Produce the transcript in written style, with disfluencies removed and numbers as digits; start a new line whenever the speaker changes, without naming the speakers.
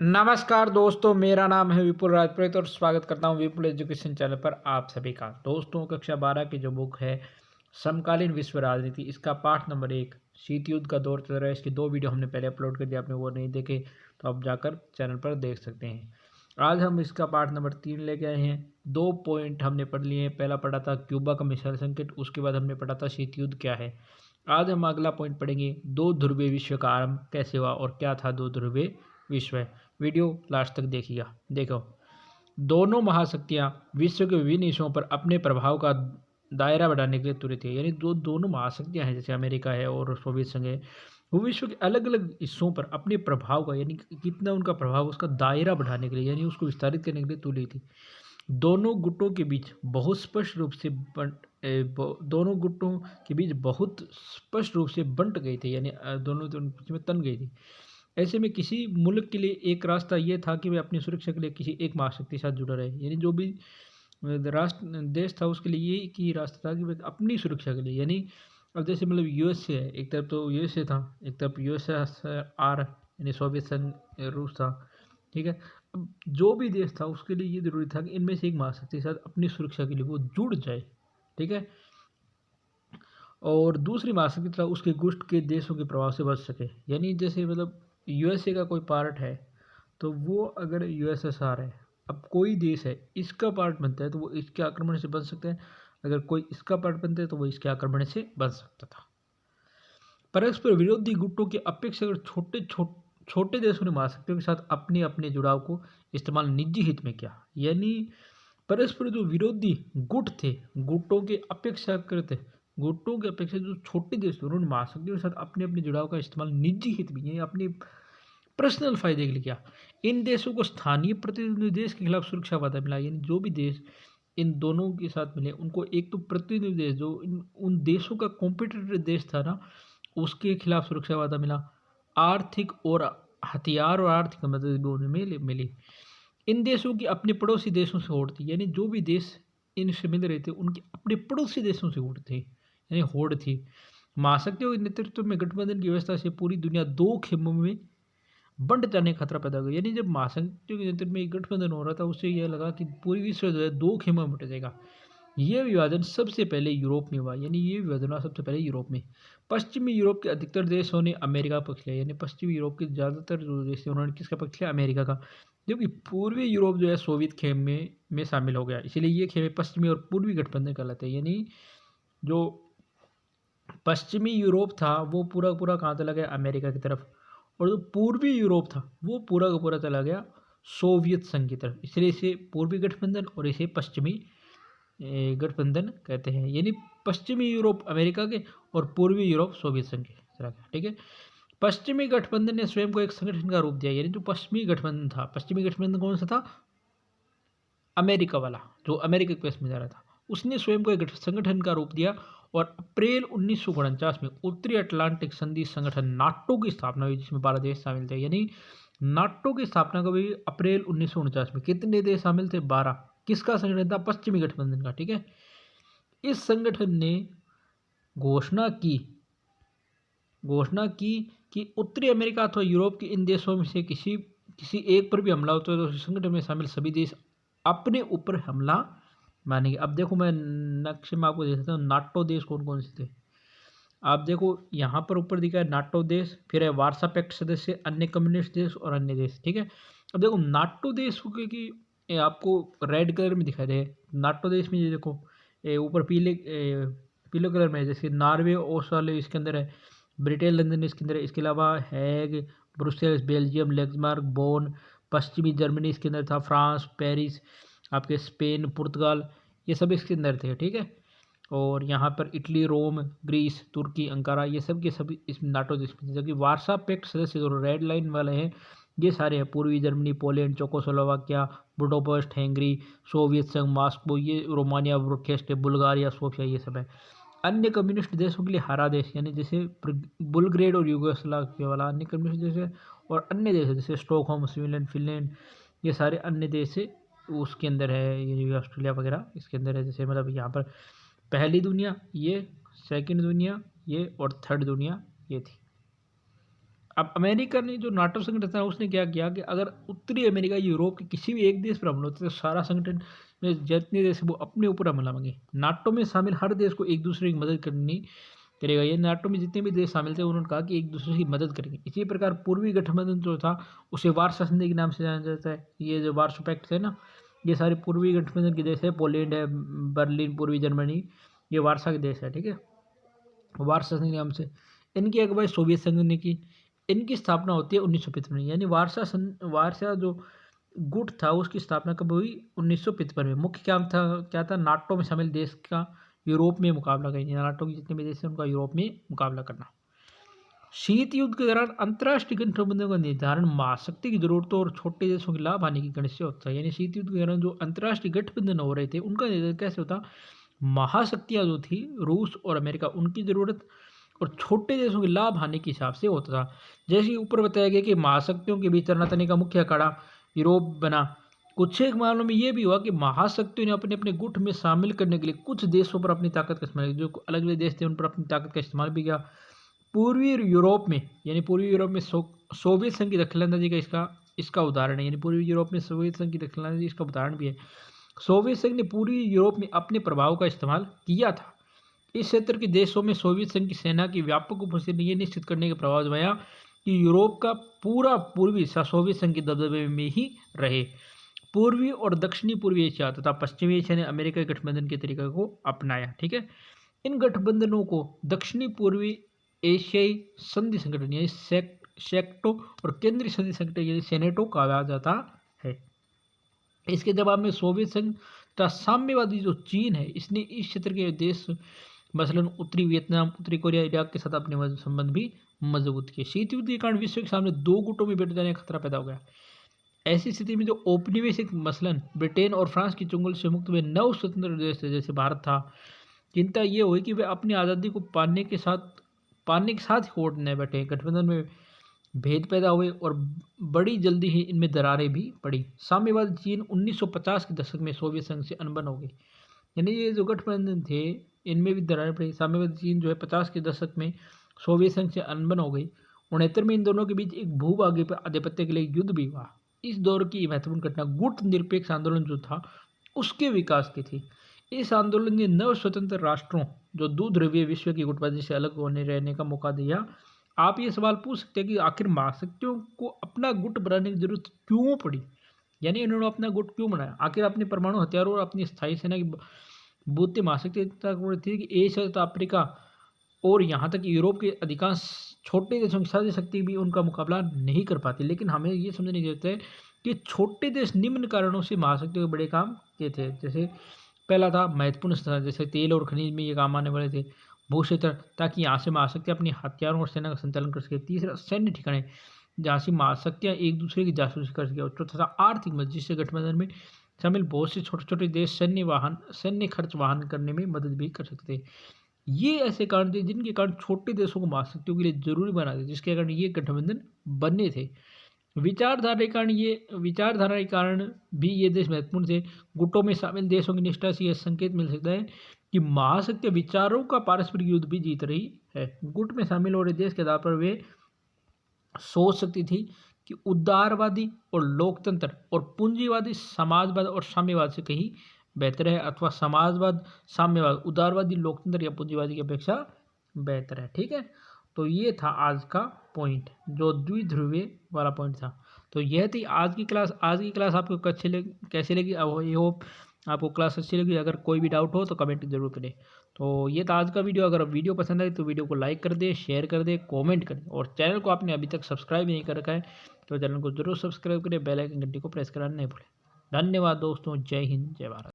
नमस्कार दोस्तों, मेरा नाम है विपुल राजपुरोहित और स्वागत करता हूं विपुल एजुकेशन चैनल पर आप सभी का। दोस्तों, कक्षा 12 की जो बुक है समकालीन विश्व राजनीति, इसका पाठ नंबर 1 शीत युद्ध का दौर चल रहा है। इसकी 2 वीडियो हमने पहले अपलोड कर दिया, आपने वो नहीं देखे तो आप जाकर चैनल पर देख सकते हैं। आज हम इसका पाठ नंबर 3 लेके आए हैं। 2 पॉइंट हमने पढ़ लिए हैं। पहला पढ़ा था क्यूबा का मिसाइल संकट, उसके बाद हमने पढ़ा था शीत युद्ध क्या है। आज हम अगला पॉइंट पढ़ेंगे, 2 ध्रुवीय विश्व का आरंभ कैसे हुआ और क्या था 2 ध्रुवीय विश्व। वीडियो लास्ट तक देखिएगा। देखो, दोनों महाशक्तियां विश्व के विभिन्न हिस्सों पर अपने प्रभाव का दायरा बढ़ाने के लिए तुरंत है। यानी दोनों महाशक्तियां हैं, जैसे अमेरिका है और सोवियत संघ है, वो विश्व के अलग अलग हिस्सों पर अपने प्रभाव का, यानी कितना उनका प्रभाव, उसका दायरा बढ़ाने के लिए, यानी उसको विस्तारित करने के लिए तुली थी। दोनों गुटों के बीच बहुत स्पष्ट रूप से दोनों गुटों के बीच बहुत स्पष्ट रूप से बंट गई थी, यानी दोनों में तन गई थी। ऐसे में किसी मुल्क के लिए एक रास्ता ये था कि वह अपनी सुरक्षा के लिए किसी एक महाशक्ति के साथ जुड़ा रहे। यानी जो भी राष्ट्र देश था, उसके लिए ये एक ही रास्ता था कि वह अपनी सुरक्षा के लिए, यानी अब जैसे मतलब यूएसए है, एक तरफ तो यूएसए था, एक तरफ यूएसएसआर यानी सोवियत संघ, रूस था। ठीक है, अब जो भी देश था उसके लिए ये जरूरी था कि इनमें से एक महाशक्ति के साथ अपनी सुरक्षा के लिए वो जुड़ जाए। ठीक है, और दूसरी महाशक्ति था उसके गुट के देशों के प्रभाव से बच सके। यानी जैसे मतलब यूएसए का कोई पार्ट है तो वो अगर यूएसएसआर है, अब कोई देश है इसका पार्ट बनता है तो वो इसके आक्रमण से बच सकते हैं, अगर कोई इसका पार्ट बनता है तो वो इसके आक्रमण से बच सकता था। परस्पर विरोधी गुटों के अपेक्षाकृत छोटे देशों ने महाशक्तियों के साथ अपने अपने जुड़ाव को इस्तेमाल निजी हित में किया। यानी परस्पर जो विरोधी गुट थे, गुटों के अपेक्षा जो छोटे देश थे, उन्होंने महाशक्तियों के साथ अपने अपने जुड़ाव का इस्तेमाल निजी हित में, यानी अपने पर्सनल फायदे के लिए किया। इन देशों को स्थानीय प्रतिनिधि देश के खिलाफ सुरक्षा वादा मिला। यानी जो भी देश इन दोनों के साथ मिले, उनको एक तो प्रतिनिधि देश जो उन देशों का कॉम्पिटिटर देश था ना, उसके खिलाफ सुरक्षा वादा मिला। आर्थिक और हथियार और आर्थिक मदद भी उन्हें मिली। इन देशों की अपने पड़ोसी देशों से होड़ थी। यानी जो भी देश इनसे मिल रहे थे उनके अपने पड़ोसी देशों से होड़ थे, यानी होड़ थी। महाशक्तियों के नेतृत्व में गठबंधन की व्यवस्था से पूरी दुनिया 2 खेमों में बंट जाने का खतरा पैदा हो गया। यानी जब महाशक्तियों के नेतृत्व में एक गठबंधन हो रहा था, उससे यह लगा कि पूरी विश्व जो है 2 खेमों में बट जाएगा। ये विभाजन सबसे पहले यूरोप में हुआ। यानी ये विभाजन हुआ सबसे पहले यूरोप में। पश्चिमी यूरोप के अधिकतर देशों ने अमेरिका का पक्ष लिया। यानी पश्चिमी यूरोप के ज़्यादातर जो देश थे उन्होंने किसका पक्ष लिया? अमेरिका का। जबकि पूर्वी यूरोप जो है सोवियत खेमे में शामिल हो गया। इसीलिए ये खेमे पश्चिमी और पूर्वी गठबंधन कहलाते हैं। यानी जो पश्चिमी यूरोप था वो पूरा पूरा कहाँ चला गया? अमेरिका की तरफ। और जो पूर्वी यूरोप था वो पूरा का पूरा चला गया सोवियत संघ की तरफ। इसलिए इसे पूर्वी गठबंधन और इसे पश्चिमी गठबंधन कहते हैं। यानी पश्चिमी यूरोप अमेरिका के और पूर्वी यूरोप सोवियत संघ के चला गया। ठीक है, पश्चिमी गठबंधन ने स्वयं को एक संगठन का रूप दिया। यानी जो पश्चिमी गठबंधन था, पश्चिमी गठबंधन कौन सा था? अमेरिका वाला, जो अमेरिका के पेश में जा रहा था, उसने स्वयं को एक संगठन का रूप दिया। और अप्रैल 1949 में उत्तरी अटलांटिक संधि संगठन नाटो की स्थापना हुई, जिसमें 12 देश शामिल थे। यानी नाटो की स्थापना कब हुई? अप्रैल 1949 में। कितने देश शामिल थे? 12। किसका संगठन था? पश्चिमी गठबंधन का। ठीक है, इस संगठन ने घोषणा की कि उत्तरी अमेरिका अथवा यूरोप के इन देशों में से किसी एक पर भी हमला होता है तो संगठन में शामिल सभी देश अपने ऊपर हमला मानेंगे। अब देखो, मैं नक्शे में आपको देख सकता हूँ नाटो देश कौन कौन से थे। आप देखो यहाँ पर ऊपर दिखा है नाटो देश, फिर है वार्सा पैक्ट सदस्य, अन्य कम्युनिस्ट देश और अन्य देश। ठीक है, अब देखो नाटो देश की आपको रेड कलर में दिखाई दे। नाटो देश में ये देखो ऊपर पीले कलर में है, जैसे नॉर्वे ऑस्ट्रेलिया इसके अंदर है, ब्रिटेन लंदन इसके अंदर है, इसके अलावा हैग, ब्रुसेल्स बेल्जियम, लग्जमबर्ग, बोन, पश्चिमी जर्मनी इसके अंदर था, फ्रांस, पेरिस, आपके स्पेन, पुर्तगाल, ये सब इसके अंदर थे। ठीक है, और यहाँ पर इटली, रोम, ग्रीस, तुर्की, अंकारा, ये सब के सभी इस नाटो देश में थे। जबकि वार्सा पैक्ट सदस्य जो रेड लाइन वाले हैं ये सारे हैं पूर्वी Germany, Poland, Czechoslovakia, Budapest, Hungary, Soviet संघ, मॉस्को, ये रोमानिया, बुखारेस्ट, बुल्गारिया, सोफिया, ये सब है। अन्य कम्युनिस्ट देशों के लिए हरा देश, यानी जैसे बुलग्रेड और यूगोस्लाविया वाला अन्य कम्युनिस्ट देश है, और अन्य देश है जैसे स्टॉकहोम, स्वीडन, फिनलैंड, ये सारे अन्य देश है उसके अंदर है। ये ऑस्ट्रेलिया वगैरह इसके अंदर है। जैसे मतलब यहाँ पर पहली दुनिया ये, सेकंड दुनिया ये, और थर्ड दुनिया ये थी। अब अमेरिका ने जो नाटो संगठन था उसने क्या किया कि अगर उत्तरी अमेरिका, यूरोप के किसी भी एक देश पर हमला होता है तो सारा संगठन में जितने देश है वो अपने ऊपर हमला मांगे। नाटो में शामिल हर देश को एक दूसरे की मदद करनी करेगा। ये नाटो में जितने भी देश शामिल थे उन्होंने कहा कि एक दूसरे की मदद करेंगे। इसी प्रकार पूर्वी गठबंधन जो था उसे वार्सा संधि के नाम से जाना जाता है। ये जो वार्सो पैक्ट है ना, ये सारे पूर्वी गठबंधन के देश है। पोलैंड है, बर्लिन, पूर्वी जर्मनी, ये वार्सा के देश है। ठीक है, वार्सा संधि के नाम से इनकी अगुवाई सोवियत संघ ने की। इनकी स्थापना होती है 1955 में, यानी वार्सा जो गुट था उसकी स्थापना कब हुई? 1955 में। मुख्य काम था क्या था? नाटो में शामिल देश का यूरोप में मुकाबला करना। नाटो के जितने भी देश हैं उनका यूरोप में मुकाबला करना। शीत युद्ध के दौरान अंतर्राष्ट्रीय गठबंधनों का निर्धारण महाशक्ति की जरूरतों और छोटे देशों के लाभ हानि की गणना से होता है। यानी शीत युद्ध के दौरान जो अंतर्राष्ट्रीय गठबंधन हो रहे थे उनका निर्धारण कैसे होता? महाशक्तियां जो थी रूस और अमेरिका, उनकी जरूरत और छोटे देशों के लाभ हानि के हिसाब से होता था। जैसे कि ऊपर बताया गया कि महाशक्तियों के बीच तनातनी का मुख्य अखाड़ा यूरोप बना। कुछ एक मामलों में यह भी हुआ कि महाशक्तियों ने अपने अपने गुट में शामिल करने के लिए कुछ देशों पर अपनी ताकत का इस्तेमाल किया। जो अलग अलग देश थे उन पर अपनी ताकत का इस्तेमाल भी किया। पूर्वी यूरोप में, यानी पूर्वी यूरोप में सोवियत संघ की दखलंदाजी का इसका उदाहरण है। यानी पूर्वी यूरोप में सोवियत संघ की दखलंदाजी इसका उदाहरण भी है। सोवियत संघ ने पूर्वी यूरोप में अपने प्रभाव का इस्तेमाल किया था। इस क्षेत्र के देशों में सोवियत संघ की सेना की व्यापक उपस्थिति ने यह निश्चित करने का प्रभाव जमाया कि यूरोप का पूरा पूर्वी हिस्सा सोवियत संघ के दबदबे में ही रहे। पूर्वी और दक्षिणी पूर्वी एशिया तथा पश्चिमी एशिया ने अमेरिका के गठबंधन के तरीके को अपनाया। ठीक है, इन गठबंधनों को दक्षिणी पूर्वी एशियाई संधि संगठन यानी सेक्टो और केंद्रीय संधि संगठन यानी सेनेटो कहा जाता है। इसके जवाब में सोवियत संघ तथा साम्यवादी जो चीन है इसने इस क्षेत्र के देश मसलन उत्तरी वियतनाम, उत्तरी कोरिया, इराक के साथ अपने संबंध भी मजबूत किए। शीत युद्ध के कारण विश्व के सामने दो गुटों में बैठ जाने का खतरा पैदा हो गया। ऐसी स्थिति में जो औपनिवेशिक मसलन ब्रिटेन और फ्रांस की चुंगल से मुक्त हुए नव स्वतंत्र देश थे जैसे भारत था, चिंता ये हुई कि वे अपनी आज़ादी को पाने के साथ ही कोर्ट न बैठे। गठबंधन में भेद पैदा हुए और बड़ी जल्दी ही इनमें दरारें भी पड़ी। साम्यवादी चीन 1950 के दशक में सोवियत संघ से अनबन हो गई। यानी ये जो गठबंधन थे इनमें भी दरारें पड़ी। साम्यवादी चीन जो है 50 के दशक में सोवियत संघ से अनबन हो गई। 69 में इन दोनों के बीच एक भूभागीय पर आधिपत्य के लिए युद्ध भी हुआ। इस दौर की महत्वपूर्ण घटना गुट निरपेक्ष आंदोलन जो था उसके विकास की थी। इस आंदोलन ने नव स्वतंत्र राष्ट्रों जो द्विध्रुवीय विश्व की गुटबाजी से अलग होने रहने का मौका दिया। आप ये सवाल पूछ सकते हैं कि आखिर महाशक्तियों को अपना गुट बनाने की जरूरत क्यों पड़ी? यानी इन्होंने अपना गुट क्यों बनाया? आखिर अपने परमाणु हथियारों और अपनी स्थायी सेना की बुद्धि महाशक्ति थी कि एशिया तथा अफ्रीका और यहाँ तक यूरोप के अधिकांश छोटे देशों की साझी शक्ति भी उनका मुकाबला नहीं कर पाती। लेकिन हमें ये समझने की जरूरत है कि छोटे देश निम्न कारणों से महाशक्तियों के बड़े काम किए थे। जैसे पहला था महत्वपूर्ण स्थान, जैसे तेल और खनिज में ये काम आने वाले थे। भू क्षेत्र, ताकि यहाँ से महाशक्ति अपने हथियारों और सेना का संचालन कर सके। तीसरा सैन्य ठिकाने, जहाँ से महाशक्तियाँ एक दूसरे की जासूसी कर सके। और चौथा था आर्थिक मदद, जिससे गठबंधन में शामिल बहुत से छोटे छोटे देश सैन्य खर्च वहन करने में मदद भी कर सकते थे। ये ऐसे कारण थे जिनके कारण छोटे देशों को महाशक्तियों के लिए जरूरी बना थे, जिसके कारण ये गठबंधन बने थे। विचारधारा के कारण भी ये देश महत्वपूर्ण थे। गुटों में शामिल देशों की निष्ठा से यह संकेत मिल सकता है कि महाशक्ति विचारों का पारस्परिक युद्ध भी जीत रही है। गुट में शामिल हो रहे देश के आधार पर वे सोच सकती थी कि उदारवादी और लोकतंत्र और पूंजीवादी समाजवाद और साम्यवाद से कहीं बेहतर है, अथवा समाजवाद, साम्यवाद, उदारवादी, लोकतंत्र या पूंजीवादी की अपेक्षा बेहतर है। ठीक है, तो ये था आज का पॉइंट जो द्विध्रुवीय वाला पॉइंट था। तो यह थी आज की क्लास। आपको कैसे लगी? आई होप आपको क्लास अच्छी लगी। अगर कोई भी डाउट हो तो कमेंट जरूर करें। तो ये था आज का वीडियो। अगर वीडियो पसंद आए तो वीडियो को लाइक कर दे, शेयर कर दे, कमेंट करें। और चैनल को आपने अभी तक सब्सक्राइब नहीं कर रखा है तो चैनल को जरूर सब्सक्राइब करें, बेल आइकन घंटी को प्रेस करना नहीं भूलें। धन्यवाद दोस्तों। जय हिंद, जय भारत।